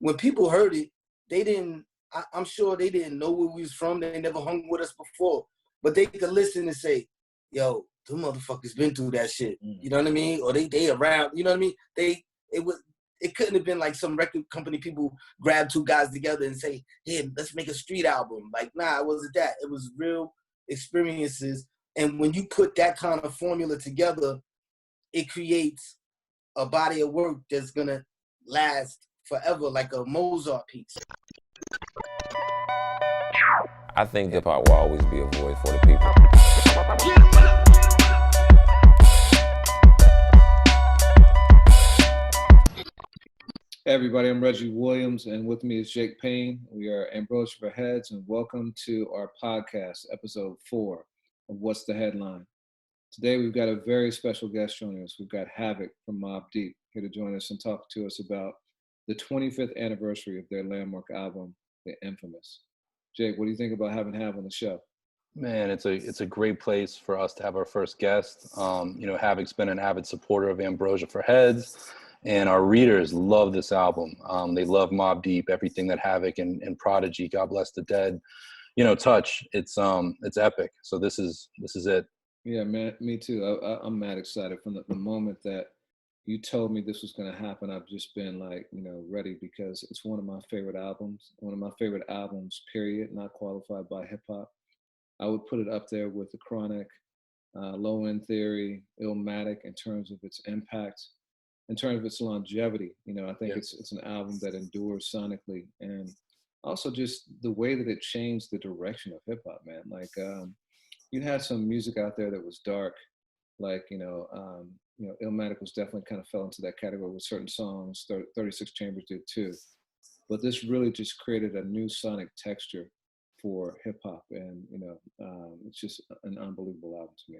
when people heard it, they didn't. I'm sure they didn't know where we was from. They never hung with us before, but they could listen and say, "Yo, them motherfuckers been through that shit." You know what I mean? Or they around. You know what I mean? It couldn't have been like some record company people grab two guys together and say, "Hey, let's make a street album." Like, nah, it wasn't that. It was real experiences. And when you put that kind of formula together, it creates a body of work that's gonna last forever, like a Mozart piece. I think hip hop will always be a voice for the people. Hey everybody, I'm Reggie Williams, and with me is Jake Payne. We are Ambrosia for Heads, and welcome to our podcast, episode 4 of What's the Headline. Today we've got a very special guest joining us. We've got Havoc from Mobb Deep here to join us and talk to us about the 25th anniversary of their landmark album, The Infamous. Jake, what do you think about having Havoc on the show? Man, it's a great place for us to have our first guest. Havoc's been an avid supporter of Ambrosia for Heads, and our readers love this album. They love Mobb Deep, everything that Havoc and Prodigy, God Bless the Dead, touch. It's epic. So this is it. Yeah, man, me too. I'm mad excited from the moment that you told me this was going to happen. I've just been ready because it's one of my favorite albums, period, not qualified by hip hop. I would put it up there with The Chronic, Low End Theory, Illmatic in terms of its impact, in terms of its longevity. I think it's an album that endures sonically, and also just the way that it changed the direction of hip hop, man. You had some music out there that was dark, Illmatic was definitely kind of fell into that category with certain songs. 36 Chambers did too, but this really just created a new sonic texture for hip hop, and it's just an unbelievable album to me.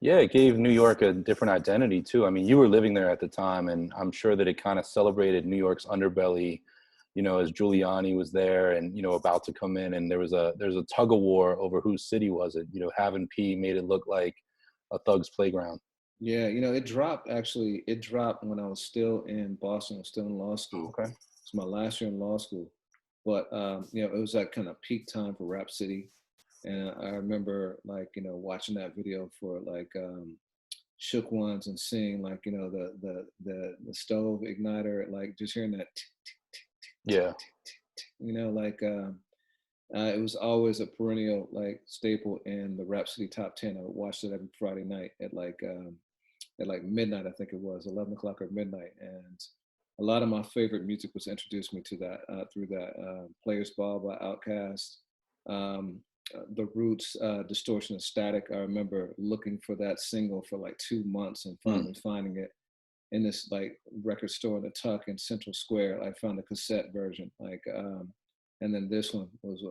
Yeah, it gave New York a different identity too. I mean, you were living there at the time, and I'm sure that it kind of celebrated New York's underbelly. As Giuliani was there and about to come in, and there's a tug of war over whose city was it. Having P made it look like a thug's playground. Yeah, it dropped when I was still in Boston. I was still in law school. Okay. It's my last year in law school. But, it was like kind of peak time for Rap City. And I remember watching that video for Shook Ones and seeing the stove igniter, just hearing that tick, tick, tick, yeah. It was always a perennial staple in the Rap City top 10. I would watch it every Friday night at midnight, I think it was 11 o'clock or midnight. And a lot of my favorite music was introduced me to that through that. Players Ball by Outkast, The Roots, Distortion and Static. I remember looking for that single for 2 months and finally finding it in this record store in the Tuck in Central Square. I found the cassette version, and then this one was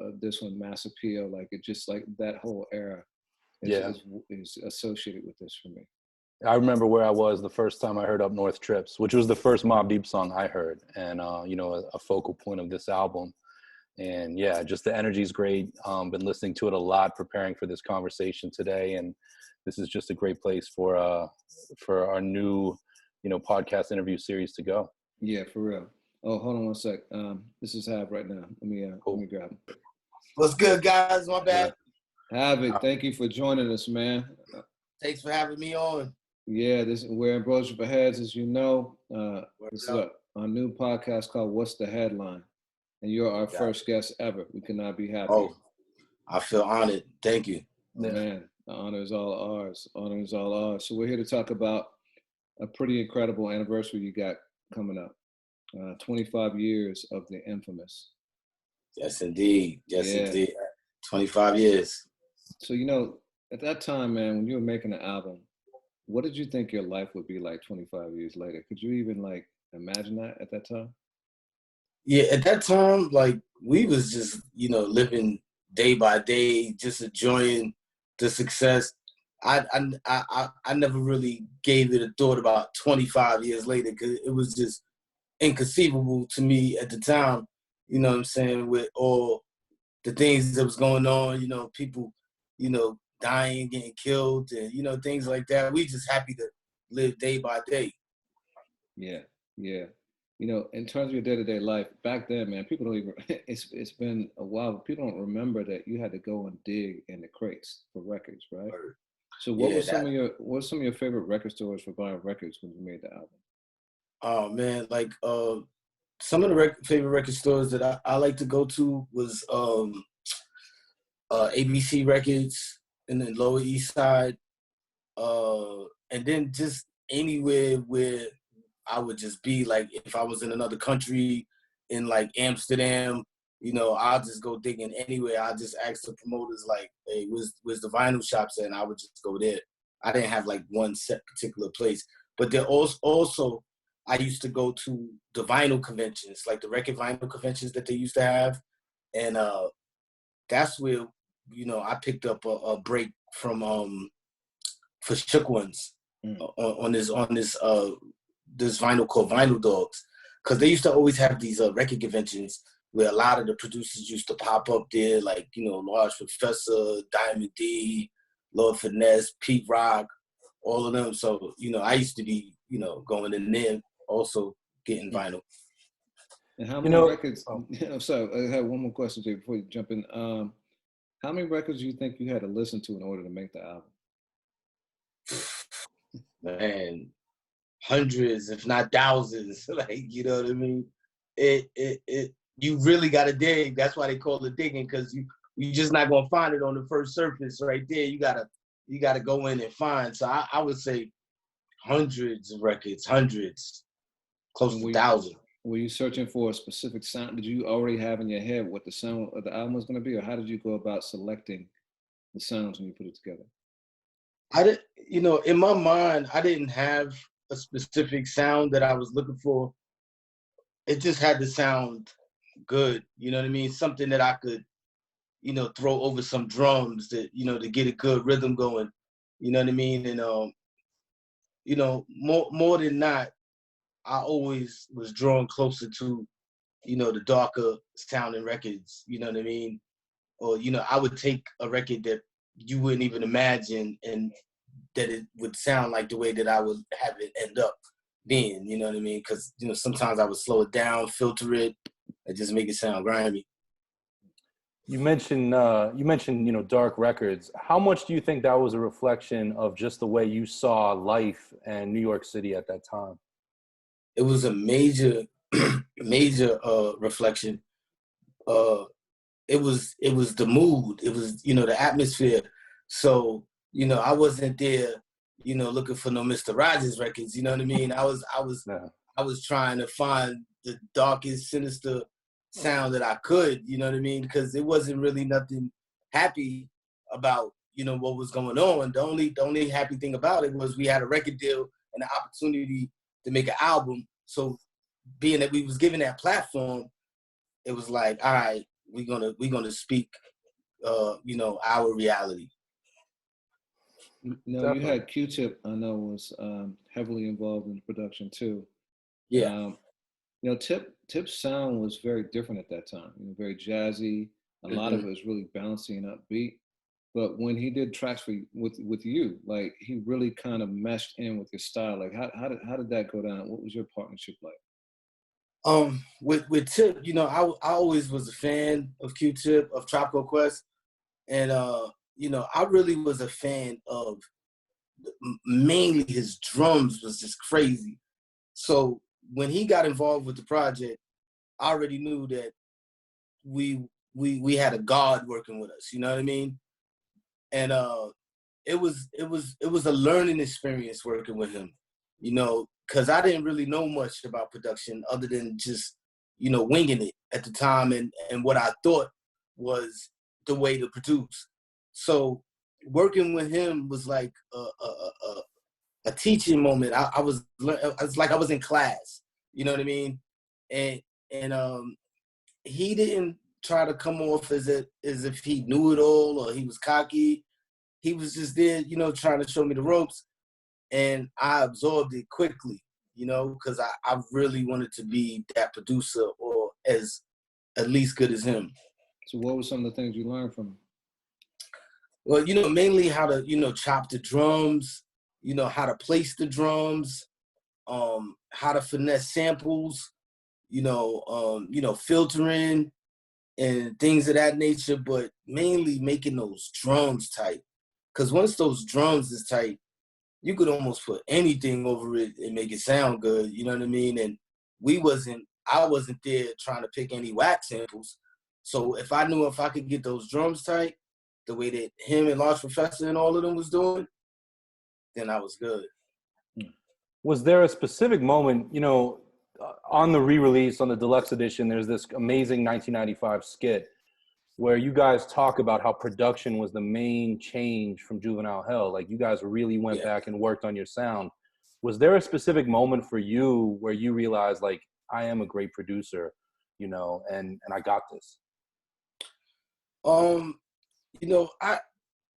Mass Appeal. It just that whole era is associated with this for me. I remember where I was the first time I heard Up North Trips, which was the first Mobb Deep song I heard, and a focal point of this album. And yeah, just the energy is great. Been listening to it a lot, preparing for this conversation today, and this is just a great place for our new podcast interview series to go. Yeah, for real. Oh, hold on one sec. This is Hav right now. Let me grab him. What's good, guys? My bad. Havoc, thank you for joining us, man. Thanks for having me on. Yeah, we're Ambrosia for Heads, as you know. This is our new podcast called What's the Headline? And you're our first guest ever. We could not be happier. Oh, I feel honored. Thank you. Man, the honor is all ours. Honor is all ours. So we're here to talk about a pretty incredible anniversary you got coming up. 25 years of The Infamous. Yes, indeed. Indeed. 25 years. So, at that time, man, when you were making the album, what did you think your life would be like 25 years later? Could you even imagine that at that time? Yeah, at that time, we was just, living day by day, just enjoying the success. I never really gave it a thought about 25 years later, because it was just inconceivable to me at the time, you know what I'm saying, with all the things that was going on, people, dying, getting killed, and, things like that. We just happy to live day by day. Yeah, yeah. you know, in terms of your day-to-day life, back then, man, people don't even, it's been a while, but people don't remember that you had to go and dig in the crates for records, right? So Yeah, what were some of your favorite record stores for buying records when you made the album? oh man, like some of the favorite record stores that I like to go to was ABC Records in the Lower East Side, and then just anywhere where I would just be, like if I was in another country, in like Amsterdam, you know, I'll just go digging anywhere. I'll just ask the promoters like, hey, where's the vinyl shops at? And I would just go there. I didn't have like one set particular place. But there also I used to go to the vinyl conventions, like the record vinyl conventions that they used to have. And that's where, you know, I picked up a break from for Shook Ones on this vinyl called Vinyl Dogs, because they used to always have these record conventions where a lot of the producers used to pop up there, like, you know, Large Professor, Diamond D, Lord Finesse, Pete Rock, all of them. So, you know, I used to be, you know, going in there also getting vinyl. And how many records? I'm sorry, I have one more question to you before you jump in. How many records do you think you had to listen to in order to make the album? Man, hundreds, if not thousands. Like, you know what I mean? It you really got to dig. That's why they call it digging, because you just not gonna find it on the first surface right there. You gotta go in and find. So I would say hundreds of records, hundreds, close to 1,000. Were you searching for a specific sound? Did you already have in your head what the sound of the album was going to be, or how did you go about selecting the sounds when you put it together? I didn't, you know, in my mind, I didn't have a specific sound that I was looking for. It just had to sound good, you know what I mean? Something that I could, you know, throw over some drums that, you know, to get a good rhythm going, you know what I mean? And, you know, more than not, I always was drawn closer to, you know, the darker sounding records, you know what I mean? Or, you know, I would take a record that you wouldn't even imagine and that it would sound like the way that I would have it end up being, you know what I mean? Because, you know, sometimes I would slow it down, filter it, and just make it sound grimy. You mentioned, you know, dark records. How much do you think that was a reflection of just the way you saw life and New York City at that time? It was a major, major reflection. It was the mood. It was, you know, the atmosphere. So, you know, I wasn't there, you know, looking for no Mr. Rogers records. You know what I mean? I was trying to find the darkest, sinister sound that I could. You know what I mean? Because it wasn't really nothing happy about, you know, what was going on. The only happy thing about it was we had a record deal and the opportunity to make an album. So, being that we was given that platform, it was like, all right, we're gonna speak, you know, our reality. No, you had Q-Tip, I know, was heavily involved in the production too. Yeah. You know, Tip's sound was very different at that time. You know, very jazzy. A lot of it was really bouncy and upbeat. But when he did tracks with you, like he really kind of meshed in with your style. Like how did that go down? What was your partnership like? With Tip, you know, I always was a fan of Q-Tip, of Tropical Quest, and you know, I really was a fan of mainly his drums was just crazy. So when he got involved with the project, I already knew that we had a God working with us. You know what I mean? And it was a learning experience working with him. You know, because I didn't really know much about production other than just, you know, winging it at the time and what I thought was the way to produce. So working with him was like a teaching moment. It's like I was in class, you know what I mean? And he didn't try to come off as if he knew it all or he was cocky. He was just there, you know, trying to show me the ropes. And I absorbed it quickly, you know, because I really wanted to be that producer or at least good as him. So what were some of the things you learned from him? Well, you know, mainly how to, you know, chop the drums, you know, how to place the drums, how to finesse samples, filtering and things of that nature, but mainly making those drums tight. Because once those drums is tight, you could almost put anything over it and make it sound good, you know what I mean? And I wasn't there trying to pick any whack samples. So if I knew if I could get those drums tight, the way that him and Large Professor and all of them was doing, then I was good. Was there a specific moment, on the re-release, on the deluxe edition, there's this amazing 1995 skit where you guys talk about how production was the main change from Juvenile Hell. Like, you guys really went back and worked on your sound. Was there a specific moment for you where you realized, like, I am a great producer, and I got this?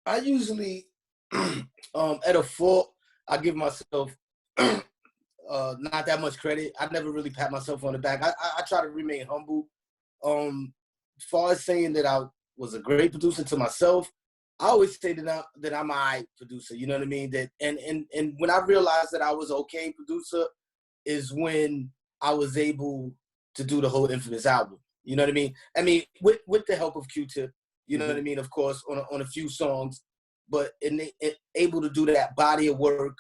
I usually at a fault, I give myself not that much credit. I never really pat myself on the back. I try to remain humble. As far as saying that I was a great producer to myself, I always say that I'm a high producer. You know what I mean? That and when I realized that I was okay producer is when I was able to do the whole Infamous album. You know what I mean? I mean, with the help of Q-Tip, you know what I mean? Of course, on a few songs, but able to do that body of work.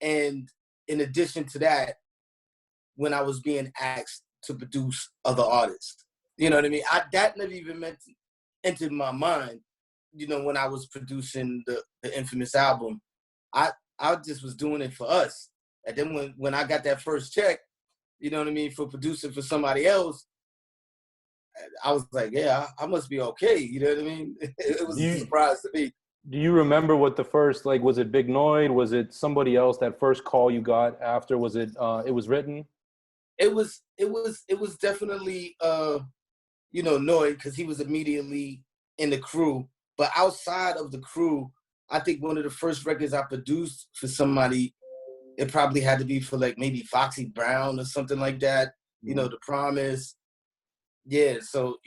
And in addition to that, when I was being asked to produce other artists, you know what I mean? That never even entered my mind, when I was producing the Infamous album. I just was doing it for us. And then when I got that first check, you know what I mean, for producing for somebody else, I was like, yeah, I must be okay. You know what I mean? It was a surprise to me. Do you remember what the first, like, was it Big Noid? Was it somebody else, that first call you got after? Was it, It Was Written? It was definitely, Noid, because he was immediately in the crew. But outside of the crew, I think one of the first records I produced for somebody, it probably had to be for, like, maybe Foxy Brown or something like that. The Promise. Yeah, so,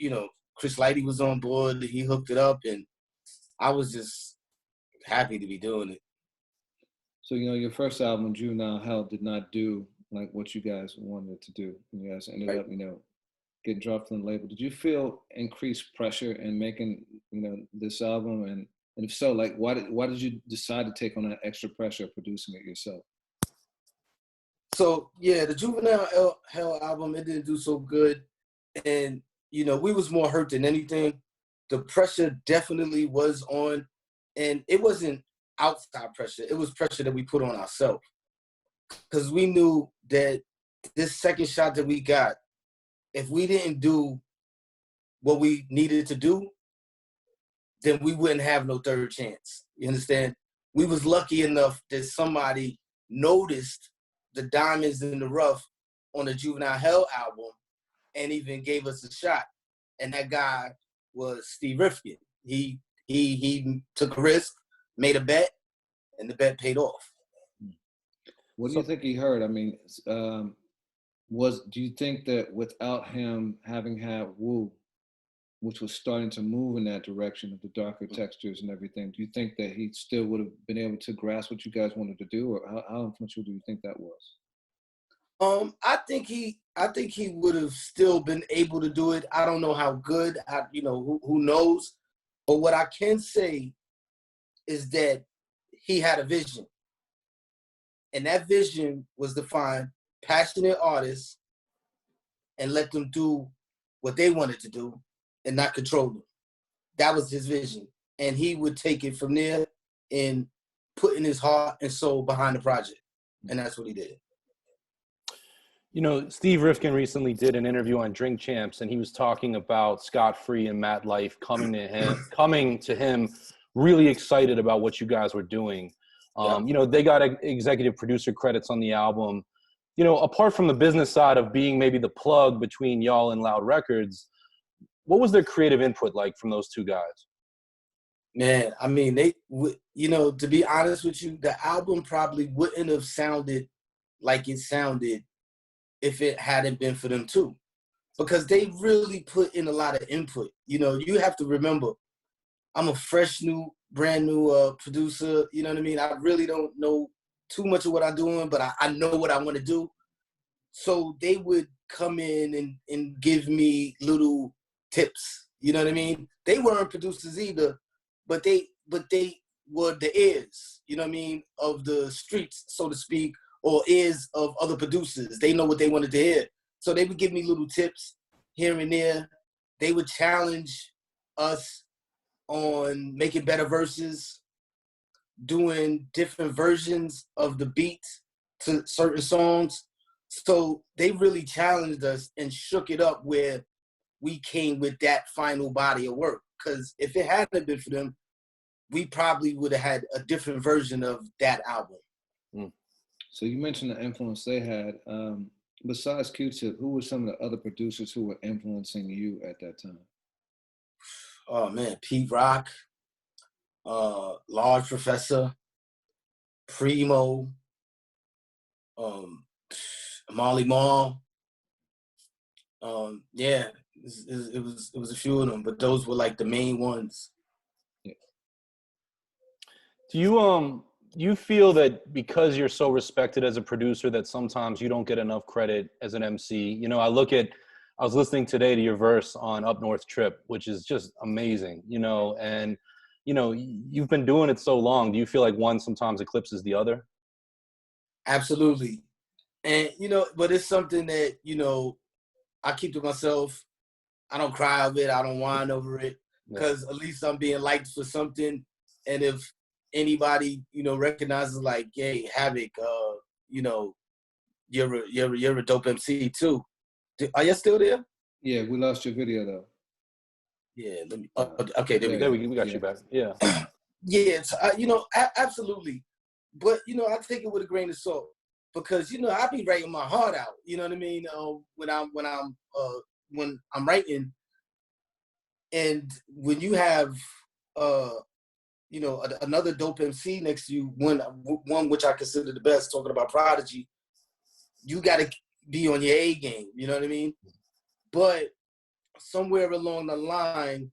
Chris Lighty was on board. He hooked it up, and I was just happy to be doing it. So, your first album, Juvenile Hell, did not do like what you guys wanted it to do. You guys ended up, getting dropped from the label. Did you feel increased pressure in making, this album? And if so, like, why did you decide to take on that extra pressure of producing it yourself? So, yeah, the Juvenile Hell album, it didn't do so good. And, we was more hurt than anything. The pressure definitely was on, and it wasn't outside pressure. It was pressure that we put on ourselves. Because we knew that this second shot that we got, if we didn't do what we needed to do, then we wouldn't have no third chance. You understand? We was lucky enough that somebody noticed the diamonds in the rough on the Juvenile Hell album and even gave us a shot. And that guy was Steve Rifkin. He took a risk, made a bet, and the bet paid off. What do you think he heard? I mean, do you think that without him having had Woo, which was starting to move in that direction of the darker textures and everything, do you think that he still would have been able to grasp what you guys wanted to do, or how influential do you think that was? I think he would have still been able to do it. I don't know how good. Who knows? But what I can say is that he had a vision. And that vision was to find passionate artists and let them do what they wanted to do and not control them. That was his vision. And he would take it from there and put in his heart and soul behind the project. And that's what he did. Steve Rifkin recently did an interview on Drink Champs, and he was talking about Scott Free and Matt Life coming to him really excited about what you guys were doing. They got executive producer credits on the album. Apart from the business side of being maybe the plug between y'all and Loud Records, what was their creative input like from those two guys? Man, I mean, to be honest with you, the album probably wouldn't have sounded like it sounded if it hadn't been for them too. Because they really put in a lot of input. You have to remember, I'm a brand new producer, you know what I mean? I really don't know too much of what I'm doing, but I know what I want to do. So they would come in and give me little tips. You know what I mean? They weren't producers either, but they were the ears, you know what I mean, of the streets, so to speak, or ears of other producers. They know what they wanted to hear. So they would give me little tips here and there. They would challenge us on making better verses, doing different versions of the beats to certain songs. So they really challenged us and shook it up where we came with that final body of work. Because if it hadn't been for them, we probably would have had a different version of that album. So you mentioned the influence they had. Besides Q-Tip, who were some of the other producers who were influencing you at that time? Oh man, Pete Rock, Large Professor, Primo, Marley Marl. Yeah, it was a few of them, but those were like the main ones. Yeah. Do you feel that because you're so respected as a producer that sometimes you don't get enough credit as an MC? You know, I was listening today to your verse on Up North Trip, which is just amazing, you know, and, you know, you've been doing it so long. Do you feel like one sometimes eclipses the other? Absolutely. And, you know, but it's something that, you know, I keep to myself. I don't cry over it. I don't whine over it, because at least I'm being liked for something. And if anybody, you know, recognizes like, hey, Havoc, you know, you're a dope MC too. Are you still there? Yeah, we lost your video though. Yeah, let me. Okay, there we go. We got you back. Yeah. Yeah, you know, absolutely. But you know, I take it with a grain of salt, because you know I be writing my heart out. You know what I mean? When I'm writing, and when you have you know, another dope MC next to you, one which I consider the best, talking about Prodigy, you got to be on your A game, you know what I mean? But somewhere along the line,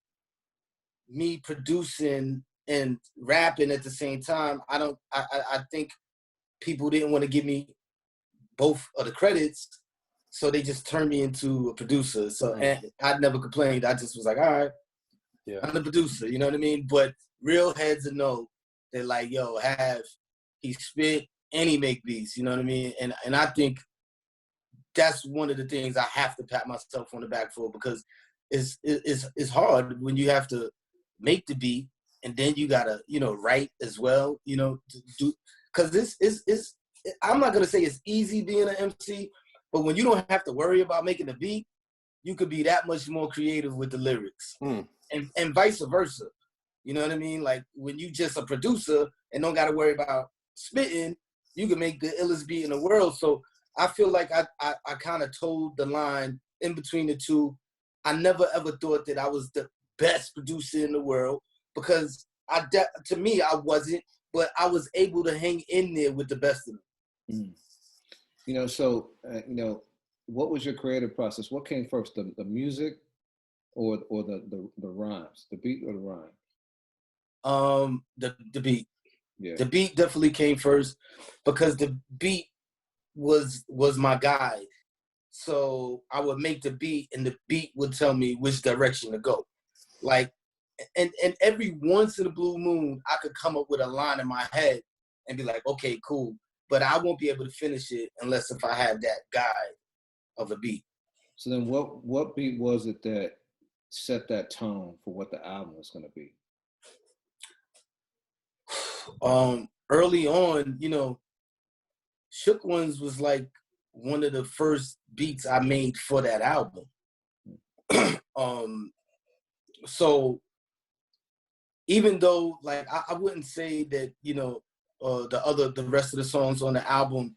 me producing and rapping at the same time, I think people didn't want to give me both of the credits, so they just turned me into a producer. So and I never complained. I just was like, all right, yeah, I'm the producer, you know what I mean? But real heads will know that, like, yo, he spit and he make beats, you know what I mean? And I think that's one of the things I have to pat myself on the back for, because it's hard when you have to make the beat and then you gotta, you know, write as well, you know, to do, because this is I'm not gonna say it's easy being an MC, but when you don't have to worry about making the beat, you could be that much more creative with the lyrics, and vice versa. You know what I mean? Like when you just a producer and don't got to worry about spitting, you can make the illest beat in the world. So I feel like I kind of toed the line in between the two. I never ever thought that I was the best producer in the world, because to me I wasn't, but I was able to hang in there with the best of them. You know, so you know, what was your creative process? What came first, the music, or the rhymes, the beat or the rhyme? The beat. Yeah. The beat definitely came first, because the beat was my guide. So I would make the beat and the beat would tell me which direction to go. Like, and every once in a blue moon, I could come up with a line in my head and be like, okay, cool. But I won't be able to finish it unless if I have that guide of a beat. So then what beat was it that set that tone for what the album was going to be? Early on, you know, Shook Ones was like one of the first beats I made for that album. So even though, like, I wouldn't say that, you know, the rest of the songs on the album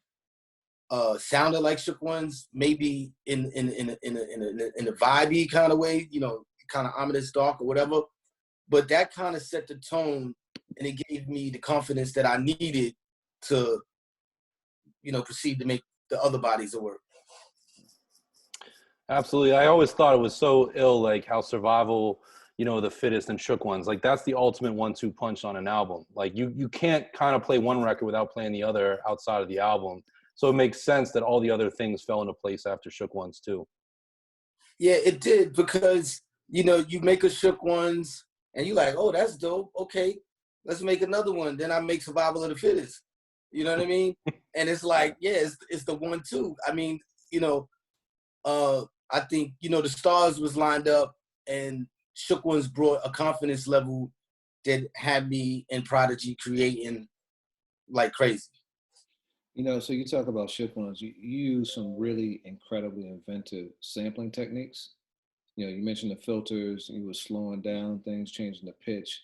sounded like Shook Ones, maybe in a vibey kind of way, you know, kind of ominous, dark or whatever. But that kind of set the tone, and it gave me the confidence that I needed to, you know, proceed to make the other bodies of work. Absolutely. I always thought it was so ill, like how Survival, you know, the Fittest and Shook Ones, like that's the ultimate 1-2 punch on an album. Like you can't kind of play one record without playing the other outside of the album. So it makes sense that all the other things fell into place after Shook Ones too. Yeah, it did, because, you know, you make a Shook Ones and you like, oh, that's dope. Okay, let's make another one. Then I make Survival of the Fittest. You know what I mean? And it's like, yeah, it's the 1-2. I mean, you know, I think, you know, the stars was lined up, and Shook Ones brought a confidence level that had me and Prodigy creating like crazy. You know, so you talk about Shook Ones. You use some really incredibly inventive sampling techniques. You know, you mentioned the filters. You were slowing down things, changing the pitch.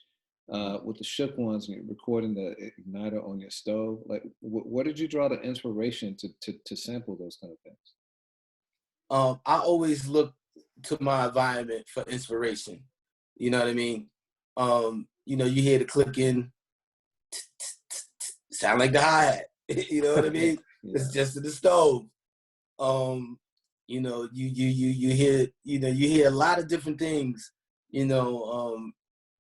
With the Shook Ones, and you're recording the igniter on your stove. Like, where did you draw the inspiration to sample those kind of things? I always look to my environment for inspiration. You know what I mean? You know, you hear the clicking, sound like the hi-hat. You know what I mean? Yeah. It's just in the stove. You know, you hear, you know, you hear a lot of different things, you know,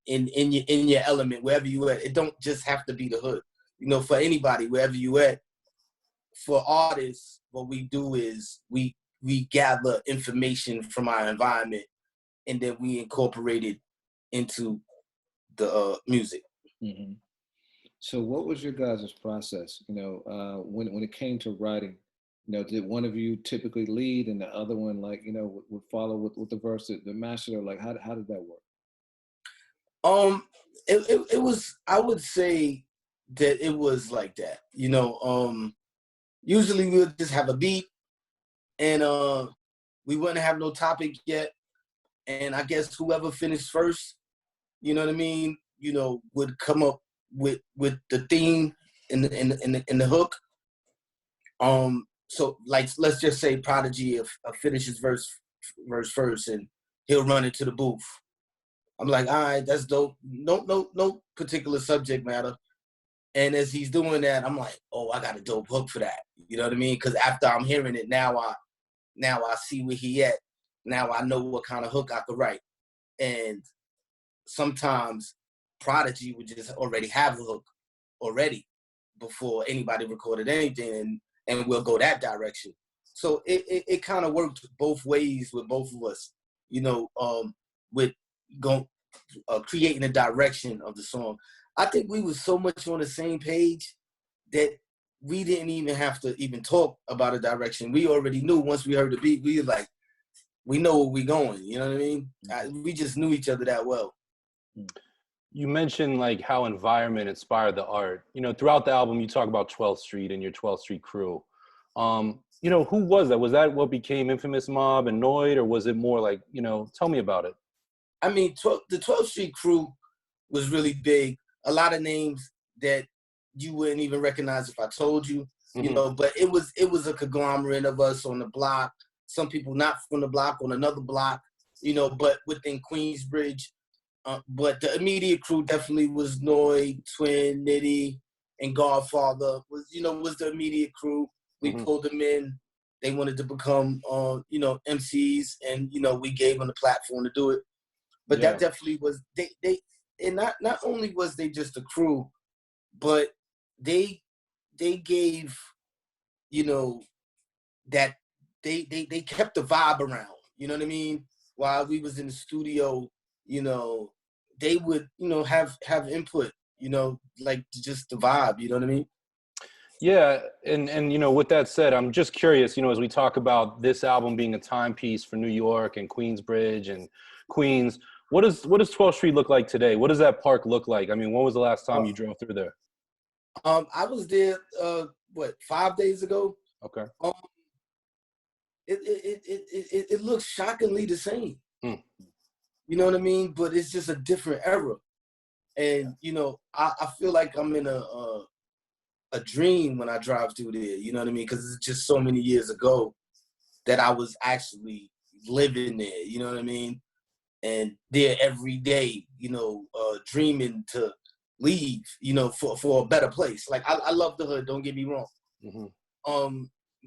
in your element, wherever you at. It don't just have to be the hood. You know, for anybody, wherever you at. For artists, what we do is we gather information from our environment, and then we incorporate it into the music. Mm-hmm. So what was your guys' process? You know, when it came to writing, you know, did one of you typically lead and the other one, like, you know, would follow with the verse, the master? Like, how did that work? It was, I would say that it was like that. You know, usually we would just have a beat, and we wouldn't have no topic yet, and I guess whoever finished first, you know what I mean, you know, would come up with the theme and the hook. So like, let's just say Prodigy if finishes verse first, and he'll run into the booth. I'm like, all right, that's dope. No particular subject matter. And as he's doing that, I'm like, oh, I got a dope hook for that. You know what I mean? Because after I'm hearing it, now I see where he at. Now I know what kind of hook I could write. And sometimes Prodigy would just already have a hook already before anybody recorded anything, and we'll go that direction. So it kind of worked both ways with both of us, you know, with creating the direction of the song. I think we was so much on the same page that we didn't even have to even talk about a direction. We already knew once we heard the beat, we were like, we know where we going. You know what I mean? We just knew each other that well. You mentioned like how environment inspired the art. You know, throughout the album, you talk about 12th Street and your 12th Street crew. You know, who was that? Was that what became Infamous Mobb and Noid, or was it more like, you know, tell me about it. I mean, the 12th Street crew was really big. A lot of names that you wouldn't even recognize if I told you, you know, but it was a conglomerate of us on the block. Some people not from the block on another block, you know, but within Queensbridge. But the immediate crew definitely was Noid, Twin, Nitty, and Godfather was the immediate crew. We pulled them in. They wanted to become, you know, MCs, and, you know, we gave them the platform to do it. But that definitely was, they and not only was they just a crew, but they gave, you know, that they kept the vibe around, you know what I mean? While we was in the studio, you know, they would, you know, have input, you know, like just the vibe, you know what I mean? Yeah, and you know, with that said, I'm just curious, you know, as we talk about this album being a timepiece for New York and Queensbridge and Queens, what does 12th Street look like today? What does that park look like? I mean, when was the last time you drove through there? I was there 5 days ago. Okay. It looks shockingly the same. You know what I mean? But it's just a different era. And, you know, I feel like I'm in a dream when I drive through there, you know what I mean? Because it's just so many years ago that I was actually living there, you know what I mean? And there every day, you know, dreaming to leave, you know, for a better place. Like, I love the hood, don't get me wrong.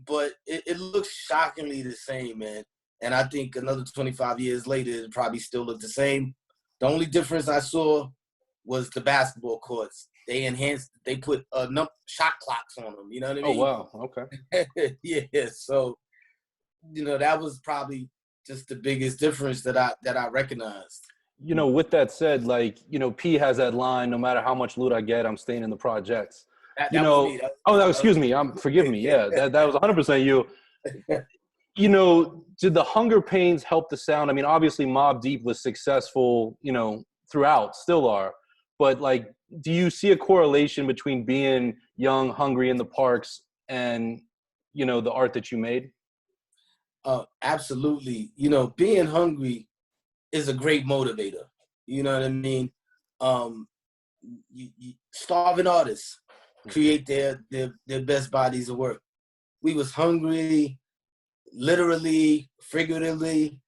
But it looks shockingly the same, man. And I think another 25 years later, it probably still look the same. The only difference I saw was the basketball courts. they put shot clocks on them. You know what I Oh mean? wow, okay. Yeah. So that was probably just the biggest difference that I recognized. With that said, like, P has that line, no matter how much loot I get, I'm staying in the projects. That was me. Oh, no, excuse me. Forgive me. Yeah, that was 100% you. Did the Hunger Pains help the sound? I mean, obviously Mobb Deep was successful, throughout, still are. But, like, do you see a correlation between being young, hungry in the parks and, the art that you made? Absolutely. Being hungry is a great motivator. You know what I mean? Starving artists create their best bodies of work. We was hungry, literally, figuratively,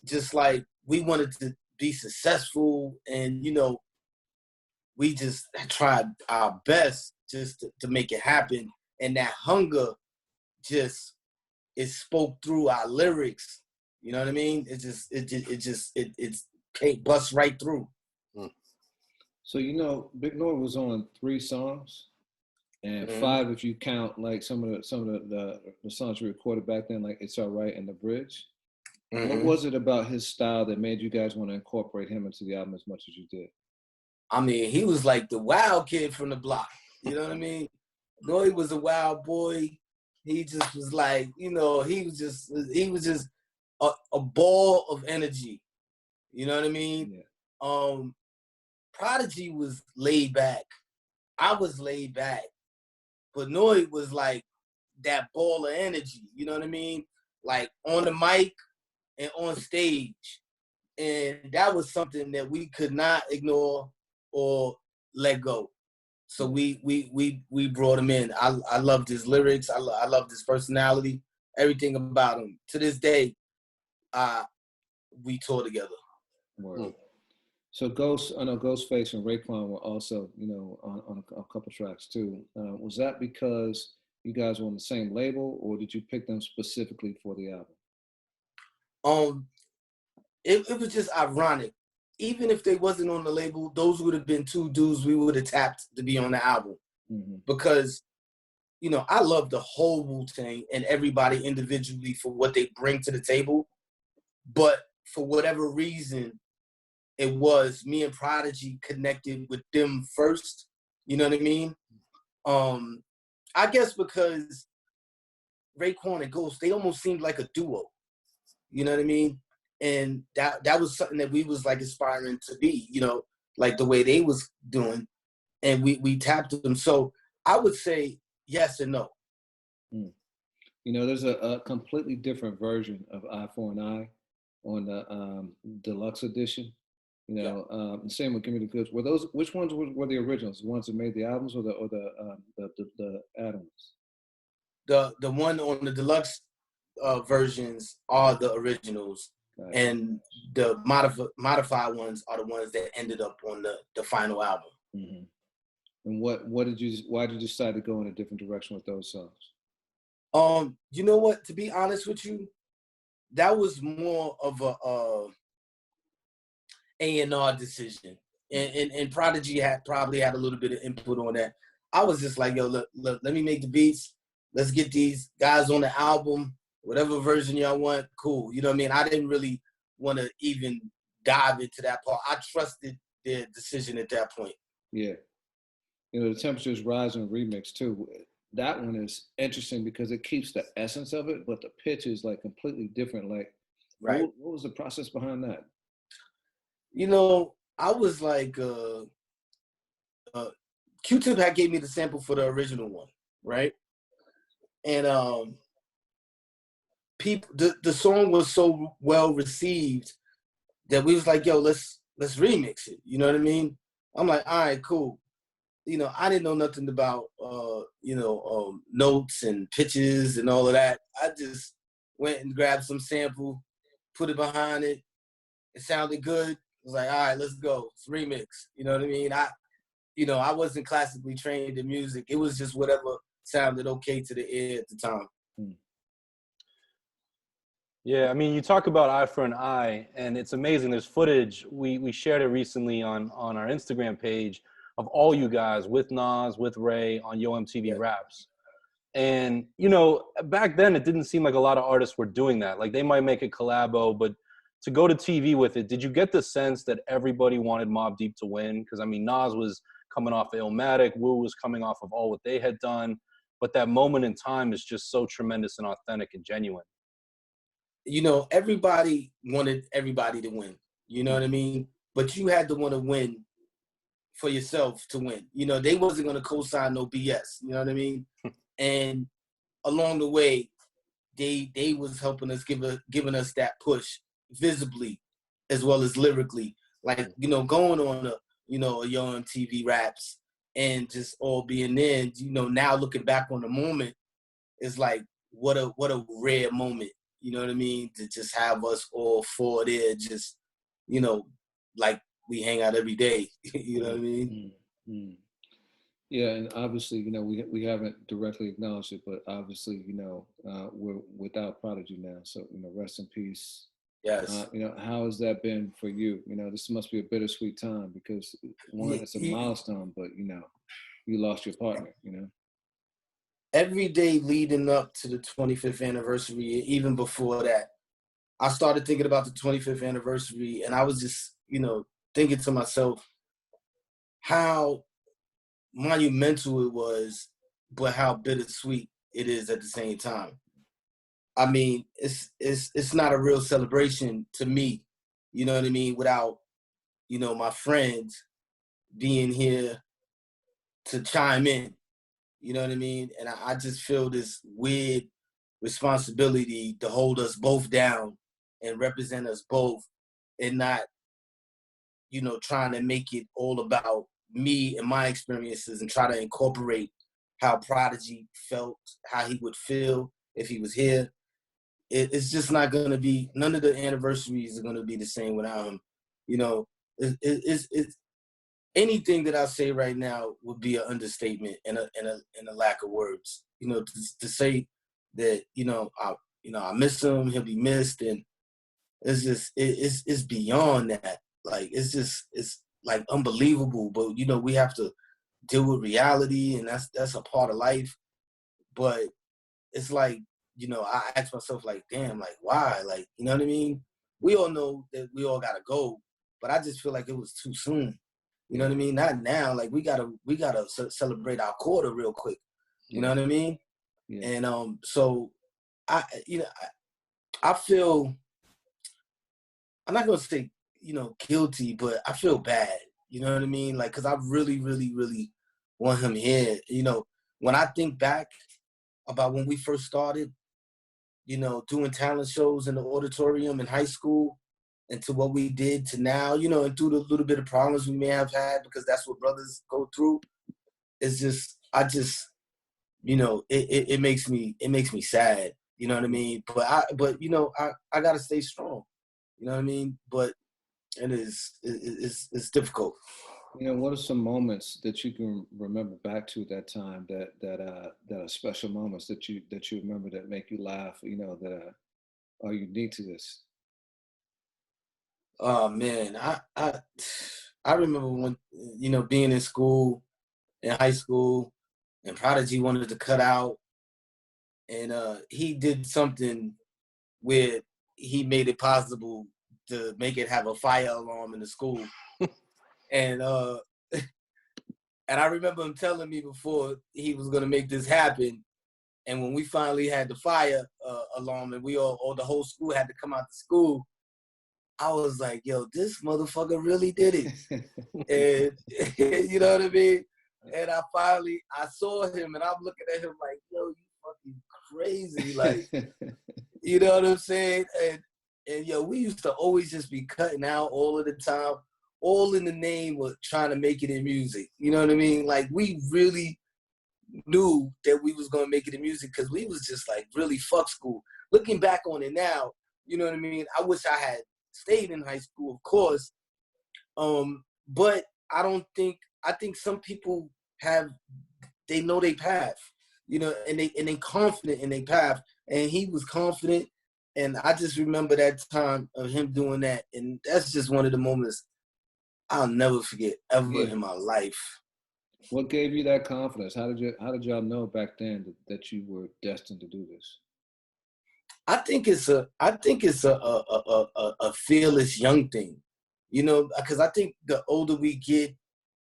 just like we wanted to be successful, and we just tried our best just to make it happen. And that hunger it spoke through our lyrics. You know what I mean? It busts right through. So Big Noir was on 3 songs, and 5 if you count like some of the songs you recorded back then, like It's Alright and The Bridge. What was it about his style that made you guys want to incorporate him into the album as much as you did? I mean, he was like the wild kid from the block. You know what I mean? Noy was a wild boy. He just was like, he was just a ball of energy. You know what I mean? Yeah. Prodigy was laid back. I was laid back. But Noy was like that ball of energy. You know what I mean? Like on the mic and on stage. And that was something that we could not ignore or let go. So we brought him in. I loved his lyrics. I loved his personality. Everything about him. To this day, we tour together. Word. So I know Ghostface and Raekwon were also, on a couple tracks too. Was that because you guys were on the same label, or did you pick them specifically for the album? It was just ironic. Even if they wasn't on the label, those would have been 2 dudes we would have tapped to be on the album. Because, I love the whole Wu-Tang and everybody individually for what they bring to the table. But for whatever reason, it was me and Prodigy connected with them first. You know what I mean? I guess because Raekwon and Ghost, they almost seemed like a duo. You know what I mean? And that was something that we was like aspiring to be, like the way they was doing. And we tapped them. So I would say yes and no. There's a completely different version of Eye for an Eye on the deluxe edition. The same with Give Me the Goods. Which ones were the originals? The ones that made the albums, or the add-ons? The one on the deluxe versions are the originals, and the modified ones are the ones that ended up on the final album. And why did you decide to go in a different direction with those songs? You know what? To be honest with you, that was more of a A&R decision, and Prodigy probably had a little bit of input on that. I was just like, yo, look, let me make the beats. Let's get these guys on the album. Whatever version y'all want, cool. You know what I mean? I didn't really want to even dive into that part. I trusted their decision at that point. Yeah. The Temperatures Rising remix too. That one is interesting because it keeps the essence of it, but the pitch is like completely different. Like, right. What was the process behind that? I was like, Q-Tip had gave me the sample for the original one, right? And the song was so well received that we was like, yo, let's remix it. You know what I mean? I'm like, all right, cool. I didn't know nothing about notes and pitches and all of that. I just went and grabbed some sample, put it behind it. It sounded good. I was like, all right, let's go. It's remix. You know what I mean? I wasn't classically trained in music. It was just whatever sounded okay to the ear at the time. Yeah, I mean, you talk about Eye for an Eye, and it's amazing. There's footage. We shared it recently on our Instagram page of all you guys with Nas, with Ray on Yo MTV Yeah. Raps. And, back then it didn't seem like a lot of artists were doing that. Like they might make a collabo, but to go to TV with it, did you get the sense that everybody wanted Mobb Deep to win? Because, I mean, Nas was coming off of Illmatic, Wu was coming off of all what they had done. But that moment in time is just so tremendous and authentic and genuine. Everybody wanted everybody to win. You know what I mean? But you had to want to win for yourself to win. They wasn't going to co-sign no BS. You know what I mean? And along the way, they was helping us, giving us that push visibly as well as lyrically. Like, going on a Yo MTV Raps and just all being there. Now looking back on the moment, it's like what a rare moment. You know what I mean? To just have us all four there, just like we hang out every day. You know what I mean? Mm-hmm. Yeah, and obviously, we haven't directly acknowledged it, but obviously, we're without Prodigy now. So, rest in peace. Yes. How has that been for you? This must be a bittersweet time because one, it's a milestone, but you lost your partner. Every day leading up to the 25th anniversary, even before that, I started thinking about the 25th anniversary, and I was just, thinking to myself how monumental it was, but how bittersweet it is at the same time. I mean, it's not a real celebration to me, you know what I mean, without, my friends being here to chime in, you know what I mean? And I just feel this weird responsibility to hold us both down and represent us both and not, trying to make it all about me and my experiences and try to incorporate how Prodigy felt, how he would feel if he was here. It's just not going to be, none of the anniversaries are going to be the same without him. It's anything that I say right now would be an understatement and a lack of words. To say that, I miss him, he'll be missed, and it's just, it's beyond that. Like, it's like unbelievable, but, we have to deal with reality, and that's a part of life. But it's like, I ask myself, like, damn, like, why? Like, you know what I mean? We all know that we all gotta go, but I just feel like it was too soon. You know what I mean? Not now. Like, we gotta celebrate our quarter real quick. You know what I mean? Yeah. And so I feel, I'm not gonna say, guilty, but I feel bad. You know what I mean? Like, cause I really, really, really want him here. When I think back about when we first started, doing talent shows in the auditorium in high school, and to what we did to now, and through the little bit of problems we may have had, because that's what brothers go through. It's just, it makes me sad. You know what I mean? But I gotta stay strong. You know what I mean? But it's difficult. What are some moments that you can remember back to that time that are special moments that you remember that make you laugh, that are unique to this? Oh man, I remember when, being in school, in high school, and Prodigy wanted to cut out, and he did something where he made it possible to make it have a fire alarm in the school. And I remember him telling me before he was gonna make this happen. And when we finally had the fire alarm and the whole school had to come out to school, I was like, yo, this motherfucker really did it. And you know what I mean? And I saw him and I'm looking at him like, yo, you fucking crazy. Like, you know what I'm saying? And yo, we used to always just be cutting out all of the time, all in the name of trying to make it in music. You know what I mean? Like, we really knew that we was gonna make it in music because we was just like really fuck school. Looking back on it now, you know what I mean? I wish I had stayed in high school, of course. But I think some people they know their path, and they confident in their path. And he was confident. And I just remember that time of him doing that. And that's just one of the moments I'll never forget ever in my life. What gave you that confidence? How did y'all know back then that you were destined to do this? I think it's a fearless young thing, you know, because I think the older we get,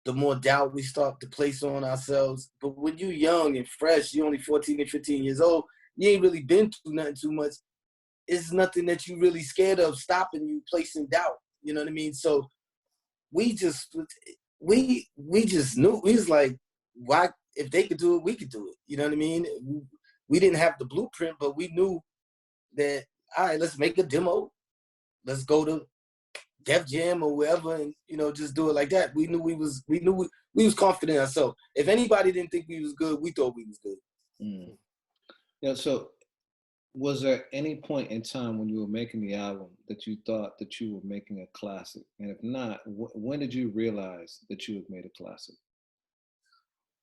the more doubt we start to place on ourselves. But when you're young and fresh, you're only 14 and 15 years old, you ain't really been through nothing too much. It's nothing that you really scared of stopping you, placing doubt. You know what I mean? So we just knew. We was like, why? If they could do it, we could do it. You know what I mean? We didn't have the blueprint, but we knew that, all right, let's make a demo. Let's go to Def Jam or wherever, and you know, just do it like that. We knew we was confident in ourselves. If anybody didn't think we was good, we thought we was good. Mm. Yeah. So, was there any point in time when you were making the album that you thought that you were making a classic? And if not, when did you realize that you had made a classic?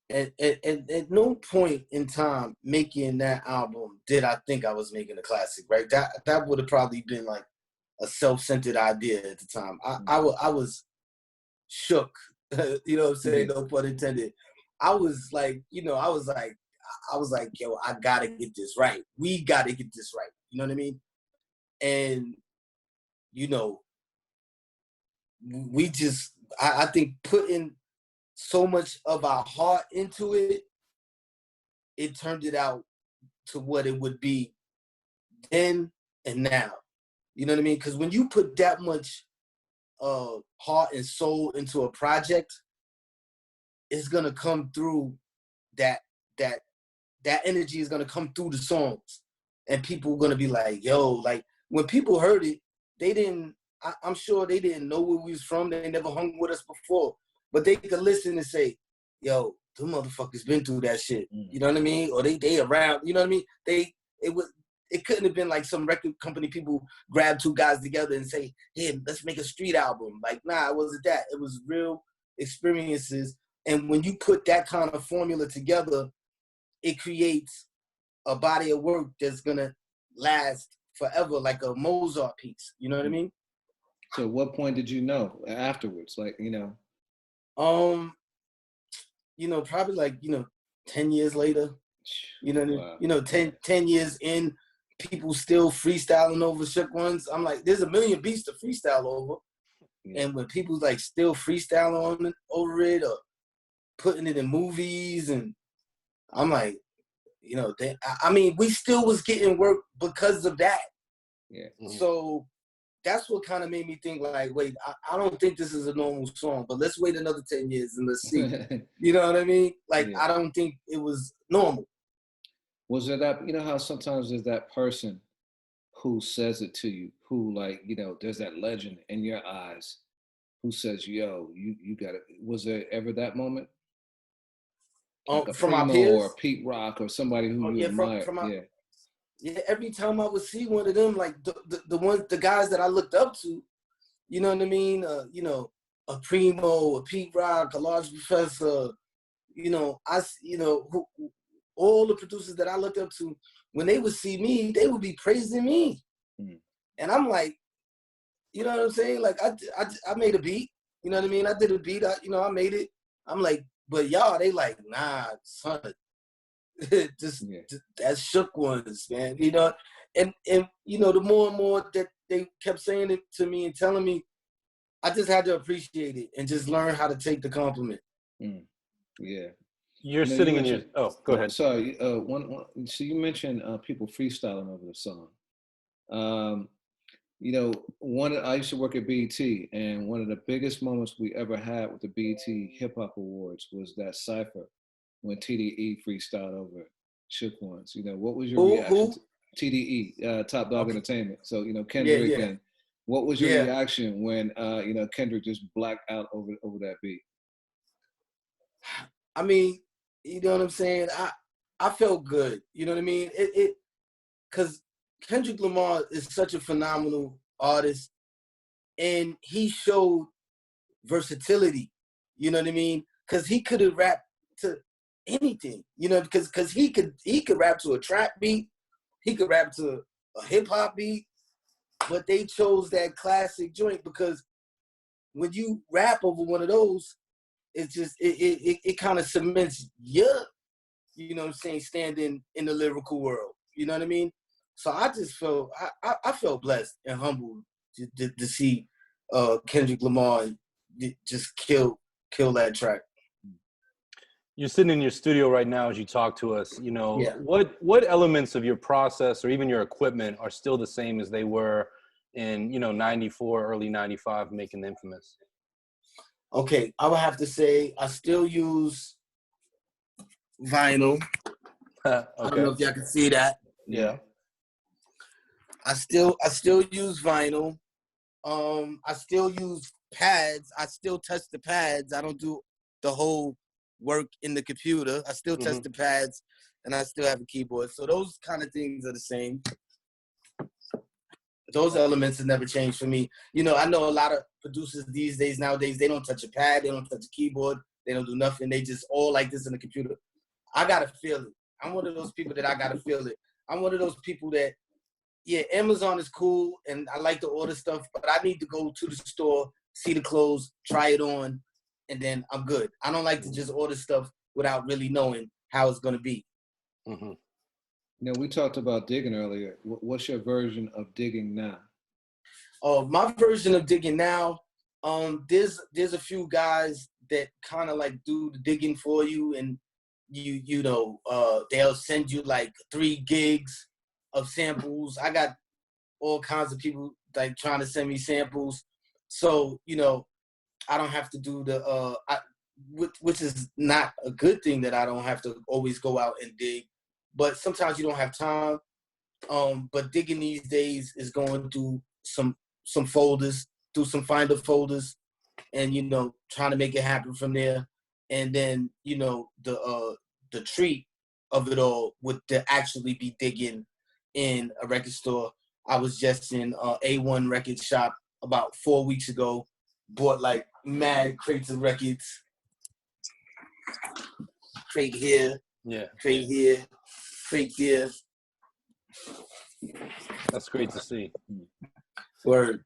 At no point in time making that album did I think I was making a classic, right? That would have probably been like a self-centered idea at the time. I was shook, you know what I'm saying? No pun intended. I was like, yo, I gotta get this right. We gotta get this right. You know what I mean? And, you know, we just, I think putting so much of our heart into it, it turned it out to what it would be then and now. You know what I mean? Because when you put that much heart and soul into a project, it's gonna come through. That energy is gonna come through the songs, and people are gonna be like, "Yo!" Like when people heard it, they didn't. I'm sure they didn't know where we was from. They never hung with us before, but they could listen and say, "Yo, them motherfuckers been through that shit." You know what I mean? Or they around. You know what I mean? It couldn't have been like some record company people grab two guys together and say, "Hey, let's make a street album." Like, nah, it wasn't that. It was real experiences. And when you put that kind of formula together, it creates a body of work that's gonna last forever, like a Mozart piece. You know what I mean? So, at what point did you know afterwards? Like, you know, probably like 10 years later. You know, wow. 10 years in, people still freestyling over Shook Ones. I'm like, there's a million beats to freestyle over. Yeah. And when people like still freestyling over it or putting it in movies, and I'm like, we still was getting work because of that. Yeah. Mm-hmm. So that's what kind of made me think like, wait, I don't think this is a normal song, but let's wait another 10 years and let's see. You know what I mean? Like, yeah. I don't think it was normal. Was there that, you know how sometimes there's that person who says it to you, who like, there's that legend in your eyes who says, yo, you got it. Was there ever that moment? Like a from Primo our peers? Or a Pete Rock or somebody who you admire. Yeah, every time I would see one of them, like the guys that I looked up to, you know what I mean? A Primo, a Pete Rock, a Large Professor, all the producers that I looked up to, when they would see me, they would be praising me. Mm. And I'm like, you know what I'm saying? Like I made a beat, you know what I mean? I did a beat, I made it. I'm like, but y'all, they like, nah, son, just that's Shook Ones, man. And the more and more that they kept saying it to me and telling me, I just had to appreciate it and just learn how to take the compliment. Mm. Yeah. You're sitting in your. Oh, go ahead. Sorry. So you mentioned people freestyling over the song. I used to work at BET, and one of the biggest moments we ever had with the BET Hip Hop Awards was that cipher when TDE freestyled over Shook Ones. What was your reaction? TDE, Top Dog Entertainment. So Kendrick, and what was your reaction when Kendrick just blacked out over that beat? I mean, you know what I'm saying? I felt good. You know what I mean? Because Kendrick Lamar is such a phenomenal artist, and he showed versatility. You know what I mean? Because he could have rapped to anything. Because he could rap to a trap beat, he could rap to a hip hop beat, but they chose that classic joint because when you rap over one of those, it's just it kind of cements your, you know what I'm saying, standing in the lyrical world. You know what I mean? So I just felt I felt blessed and humbled to see Kendrick Lamar just kill that track. You're sitting in your studio right now as you talk to us. You know, Yeah. what elements of your process or even your equipment are still the same as they were in, you know, 94, early 95, making Infamous? Okay, I would have to say I still use vinyl. Okay. I don't know if y'all can see that. Yeah. I still use vinyl. I still use pads. I still touch the pads. I don't do the whole work in the computer. I still touch the pads, and I still have a keyboard. So those kind of things are the same. Those elements have never changed for me. You know, I know a lot of producers nowadays, they don't touch a pad, they don't touch a keyboard, they don't do nothing. They just all like this in the computer. I gotta feel it. I'm one of those people that I gotta feel it. I'm one of those people that, yeah, Amazon is cool, and I like to order stuff, but I need to go to the store, see the clothes, try it on, and then I'm good. I don't like to just order stuff without really knowing how it's gonna be. You know, we talked about digging earlier. What's your version of digging now? Oh, my version of digging now, there's a few guys that kind of like do the digging for you, and you know, they'll send you like 3 gigs of samples. I got all kinds of people like trying to send me samples, so you know, I don't have to do the which is not a good thing that I don't have to always go out and dig, but sometimes you don't have time. But digging these days is going through some folders, through some Finder folders, and you know, trying to make it happen from there. And then, you know, the treat of it all would to actually be digging in a record store. I was just in A1 record shop about 4 weeks ago, bought like mad crates of records. Crate here, crate here, crate there. That's great to see. Word.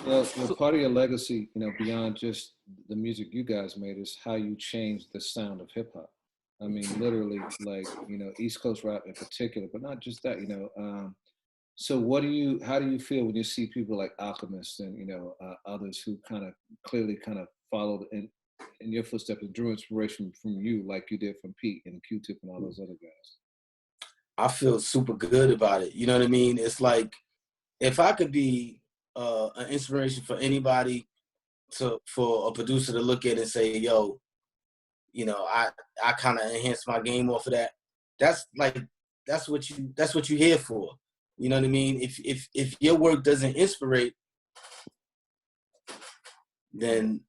Well, part of your legacy, you know, beyond just the music you guys made, is how you changed the sound of hip hop. I mean, literally, like, you know, East Coast rap in particular, but not just that, you know. So how do you feel when you see people like Alchemist and, you know, others who kind of clearly kind of followed in your footsteps and drew inspiration from you, like you did from Pete and Q-Tip and all those other guys? I feel super good about it. You know what I mean? It's like, if I could be an inspiration for anybody, for a producer to look at and say, yo, you know, I kind of enhanced my game off of that. That's what you're here for. You know what I mean? If your work doesn't inspirate, then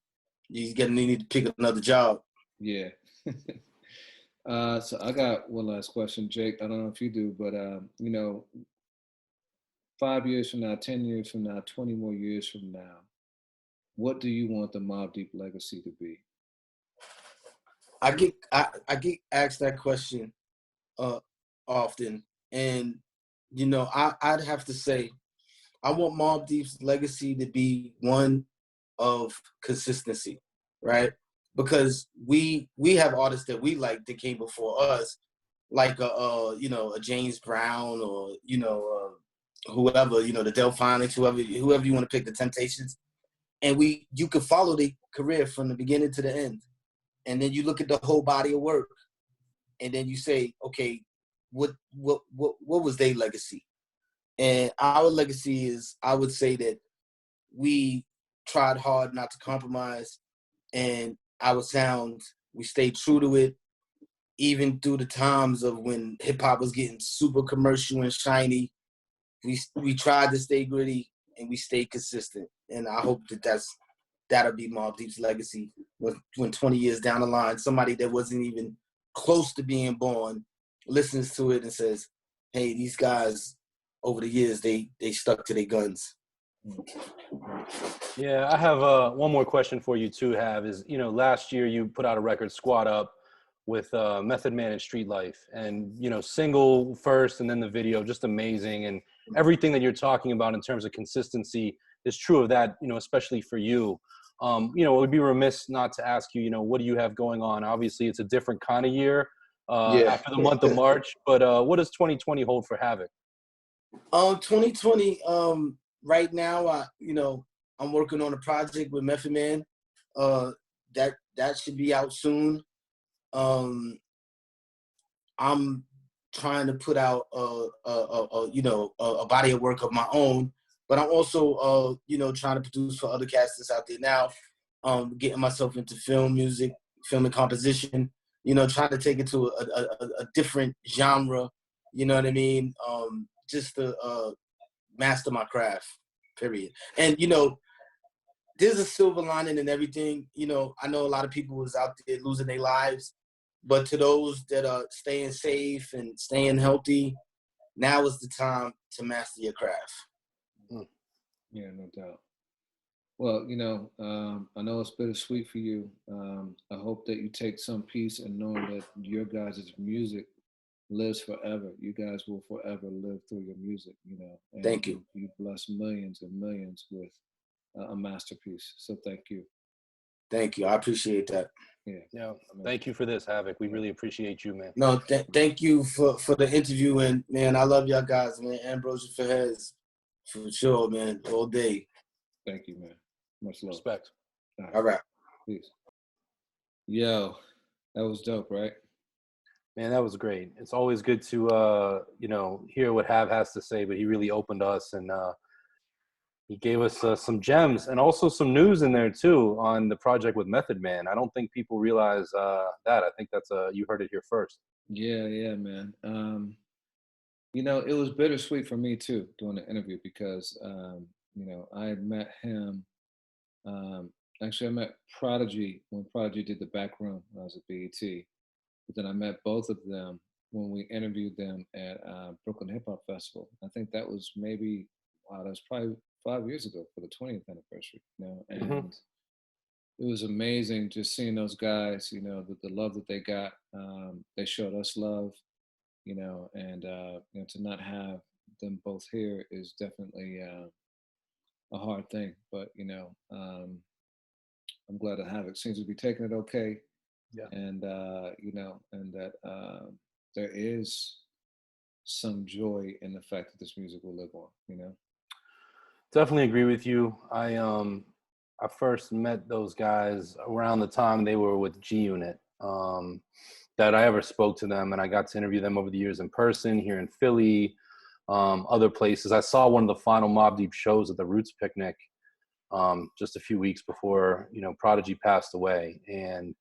you're gonna need to pick another job. Yeah. So I got one last question, Jake. I don't know if you do, but you know, 5 years from now, 10 years from now, 20 more years from now, what do you want the Mobb Deep legacy to be? I get asked that question often, and you know, I'd have to say I want Mobb Deep's legacy to be one of consistency, right? Because we have artists that we like that came before us, like you know, a James Brown, or you know, whoever, you know, the Delphonics, whoever you want to pick, the Temptations, and you could follow their career from the beginning to the end, and then you look at the whole body of work, and then you say, okay, what was their legacy? And our legacy is, I would say that we tried hard not to compromise, and our sound, we stayed true to it, even through the times of when hip hop was getting super commercial and shiny. We tried to stay gritty, and we stayed consistent. And I hope that'll be Mobb Deep's legacy when 20 years down the line, somebody that wasn't even close to being born listens to it and says, hey, these guys over the years, they stuck to their guns. Yeah, I have one more question for you too, Hav, is, you know, last year you put out a record, Squad Up, with Method Man and Street Life, and, you know, single first and then the video, just amazing. And everything that you're talking about in terms of consistency is true of that, you know, especially for you. You know, it would be remiss not to ask you, you know, what do you have going on? Obviously, it's a different kind of year after the month of March, but what does 2020 hold for Havoc? 2020, right now, I'm working on a project with Method Man. That should be out soon. I'm trying to put out a body of work of my own, but I'm also trying to produce for other cats that's out there now. Getting myself into film music, film and composition. Trying to take it to a different genre. You know what I mean? Just to master my craft. Period. And there's a silver lining in everything. I know a lot of people was out there losing their lives. But to those that are staying safe and staying healthy, now is the time to master your craft. Yeah, no doubt. Well, I know it's bittersweet for you. I hope that you take some peace in knowing that your guys' music lives forever. You guys will forever live through your music, And Thank you. You bless millions and millions with a masterpiece. So thank you. Thank you. I appreciate that. Yeah. Thank you for this, Havoc. We really appreciate you, man. No, thank you for the interview. And, man, I love y'all guys, man. Ambrosia for heads. For sure, man. All day. Thank you, man. Much love. Respect. All right. Peace. Yo, that was dope, right? Man, that was great. It's always good to, hear what Hav has to say, but he really opened us and he gave us some gems and also some news in there too on the project with Method Man. I don't think people realize that. I think that's you heard it here first. Yeah, man. It was bittersweet for me too doing the interview because I had met him. Actually, I met Prodigy when Prodigy did the back room when I was at BET. But then I met both of them when we interviewed them at Brooklyn Hip Hop Festival. I think that was that was probably 5 years ago for the 20th anniversary, and it was amazing just seeing those guys, the love that they got. They showed us love, and to not have them both here is definitely a hard thing. But, I'm glad that Havoc seems to be taking it okay. Yeah. And, and that there is some joy in the fact that this music will live on, Definitely agree with you. I first met those guys around the time they were with G Unit, that I ever spoke to them, and I got to interview them over the years in person here in Philly, other places. I saw one of the final Mobb Deep shows at the Roots Picnic just a few weeks before, Prodigy passed away. And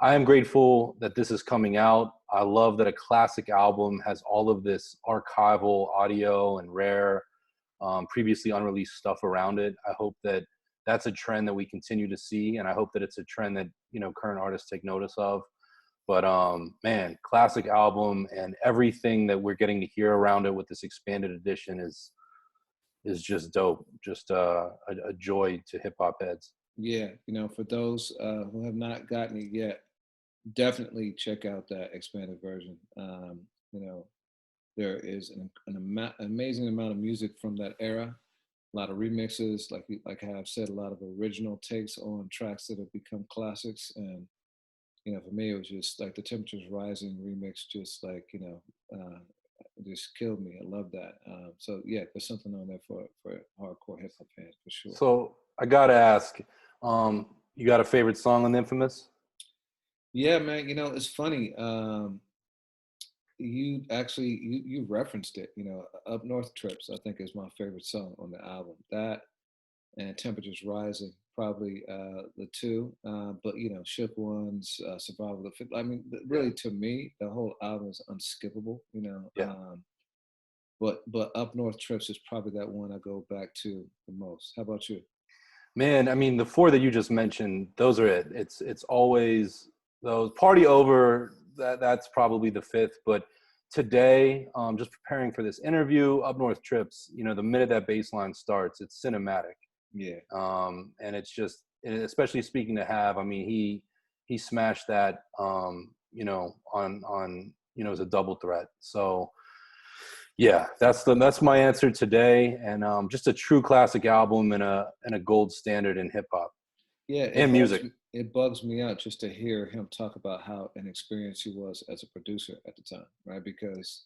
I am grateful that this is coming out. I love that a classic album has all of this archival audio and rare, previously unreleased stuff around it. I hope that that's a trend that we continue to see, and I hope that it's a trend that current artists take notice of. But man, classic album, and everything that we're getting to hear around it with this expanded edition is just dope. Just a joy to hip hop heads. Yeah, for those who have not gotten it yet, definitely check out that expanded version. There is an amazing amount of music from that era. A lot of remixes, like I've said, a lot of original takes on tracks that have become classics. And for me, it was just like the Temperatures Rising remix, just just killed me. I love that. So yeah, there's something on there for hardcore hip hop fans for sure. So I gotta ask, you got a favorite song on Infamous? Yeah, man. It's funny. You actually you referenced it. Up North Trips, I think, is my favorite song on the album. That and Temperatures Rising, probably the two. But Shook Ones, Survival of the Fit. I mean, really, to me, the whole album is unskippable. Yeah. But Up North Trips is probably that one I go back to the most. How about you? Man, I mean, the four that you just mentioned, those are it. It's always those. Party Over, that's probably the fifth. But today, just preparing for this interview, Up North Trips, the minute that bass line starts, it's cinematic. Yeah. And it's just, especially speaking to Hav, I mean, he smashed that, on as a double threat. So yeah, that's my answer today. And just a true classic album and a gold standard in hip hop. Yeah, and music. It bugs me out just to hear him talk about how inexperienced he was as a producer at the time, right? Because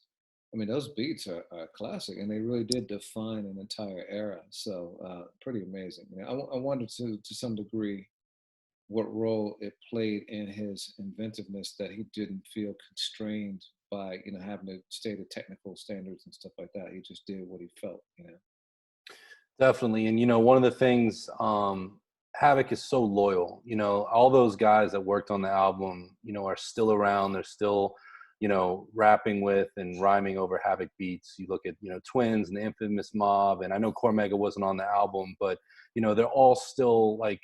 I mean, those beats are classic, and they really did define an entire era. So pretty amazing. You know, I wonder to some degree what role it played in his inventiveness that he didn't feel constrained by, you know, having to stay to technical standards and stuff like that. He just did what he felt, you know. Definitely. And, you know, one of the things, Havoc is so loyal. You know, all those guys that worked on the album, you know, are still around. They're still, you know, rapping with and rhyming over Havoc beats. You look at, you know, Twins and the infamous Mob, and I know Cormega wasn't on the album, but, you know, they're all still like,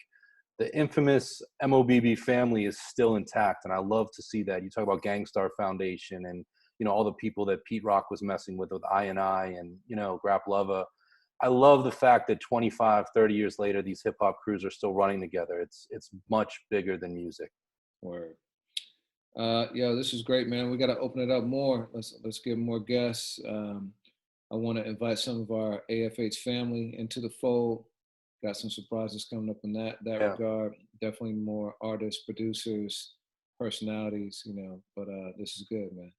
the infamous MOBB family is still intact. And I love to see that. You talk about Gangstar Foundation and, you know, all the people that Pete Rock was messing with I and, you know, Grap Lova. I love the fact that 25, 30 years later, these hip hop crews are still running together. It's much bigger than music. Word. Yo, this is great, man. We got to open it up more. Let's get more guests. I want to invite some of our AFH family into the fold. Got some surprises coming up in that regard. Definitely more artists, producers, personalities, you know. But this is good, man.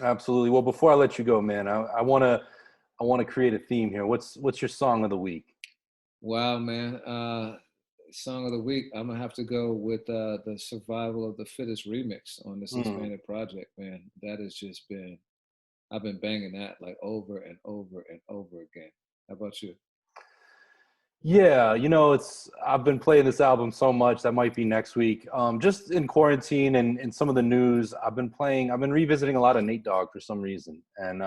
Absolutely. Well, before I let you go, man, I want to create a theme here. What's your song of the week? Wow, man. Song of the week, I'm gonna have to go with the Survival of the Fittest remix on this expanded project, man. That has just been, I've been banging that like over and over and over again. How about you? Yeah, you know, I've been playing this album so much. That might be next week. Just in quarantine and some of the news, I've been revisiting a lot of Nate Dogg for some reason. And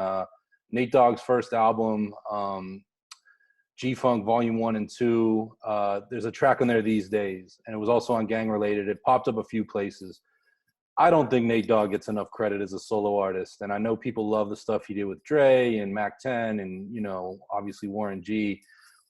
Nate Dogg's first album, G-Funk Volume 1 and 2, there's a track on there, These Days, and it was also on Gang Related. It popped up a few places. I don't think Nate Dogg gets enough credit as a solo artist, and I know people love the stuff he did with Dre and Mac 10 and, you know, obviously Warren G,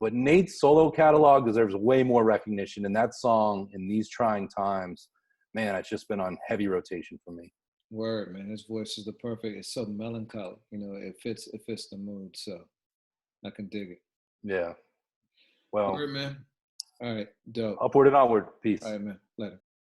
but Nate's solo catalog deserves way more recognition, and that song, In These Trying Times, man, it's just been on heavy rotation for me. Word, man. His voice is the perfect. It's so melancholy, you know. It fits the mood, so I can dig it. Yeah. Well, Word, man. All right, dope. Upward and onward. Peace. All right, man. Later.